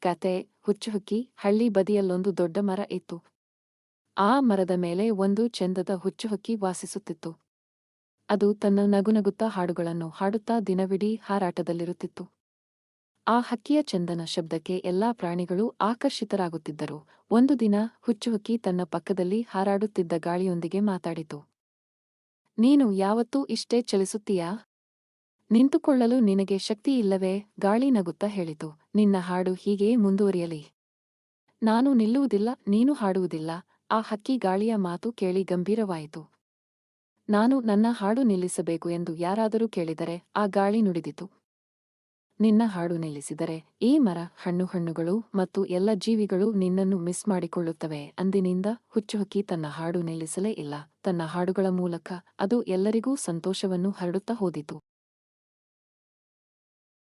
ಕತೆ ಹುಚ್ಚುಹಕ್ಕಿ. ಹಳ್ಳಿ ಬದಿಯಲ್ಲೊಂದು ದೊಡ್ಡ ಮರ ಇತ್ತು. ಆ ಮರದ ಮೇಲೆ ಒಂದು ಚೆಂದದ ಹುಚ್ಚುಹಕ್ಕಿ ವಾಸಿಸುತ್ತಿತ್ತು. ಅದು ತನ್ನ ನಗುನಗುತ್ತಾ ಹಾಡುಗಳನ್ನು ಹಾಡುತ್ತಾ ದಿನವಿಡೀ ಹಾರಾಟದಲ್ಲಿರುತ್ತಿತ್ತು. ಆ ಹಕ್ಕಿಯ ಚೆಂದನ ಶಬ್ದಕ್ಕೆ ಎಲ್ಲಾ ಪ್ರಾಣಿಗಳೂ ಆಕರ್ಷಿತರಾಗುತ್ತಿದ್ದರು. ಒಂದು ದಿನ ಹುಚ್ಚುಹಕ್ಕಿ ತನ್ನ ಪಕ್ಕದಲ್ಲಿ ಹಾರಾಡುತ್ತಿದ್ದ ಗಾಳಿಯೊಂದಿಗೆ ಮಾತಾಡಿತು. ನೀನು ಯಾವತ್ತೂ ಇಷ್ಟೇ ಚಲಿಸುತ್ತೀಯಾ? ನಿಂತುಕೊಳ್ಳಲು ನಿನಗೆ ಶಕ್ತಿಯಿಲ್ಲವೇ? ಗಾಳಿ ನಗುತ್ತಾ ಹೇಳಿತು. ನಿನ್ನ ಹಾಡು ಹೀಗೆಯೇ ಮುಂದುವರಿಯಲಿ. ನಾನು ನಿಲ್ಲುವುದಿಲ್ಲ, ನೀನು ಹಾಡುವುದಿಲ್ಲ. ಆ ಹಕ್ಕಿ ಗಾಳಿಯ ಮಾತು ಕೇಳಿ ಗಂಭೀರವಾಯಿತು. ನಾನು ನನ್ನ ಹಾಡು ನಿಲ್ಲಿಸಬೇಕು ಎಂದು ಯಾರಾದರೂ ಕೇಳಿದರೆ ಆ ಗಾಳಿ ನುಡಿದಿತು. ನಿನ್ನ ಹಾಡು ನಿಲ್ಲಿಸಿದರೆ ಈ ಮರ, ಹಣ್ಣುಗಳು ಮತ್ತು ಎಲ್ಲ ಜೀವಿಗಳು ನಿನ್ನನ್ನು ಮಿಸ್ ಮಾಡಿಕೊಳ್ಳುತ್ತವೆ. ಅಂದಿನಿಂದ ಹುಚ್ಚುಹಕ್ಕಿ ತನ್ನ ಹಾಡು ನಿಲ್ಲಿಸಲೇ ಇಲ್ಲ. ತನ್ನ ಹಾಡುಗಳ ಮೂಲಕ ಅದು ಎಲ್ಲರಿಗೂ ಸಂತೋಷವನ್ನು ಹರಡುತ್ತಾ ಹೋದಿತು.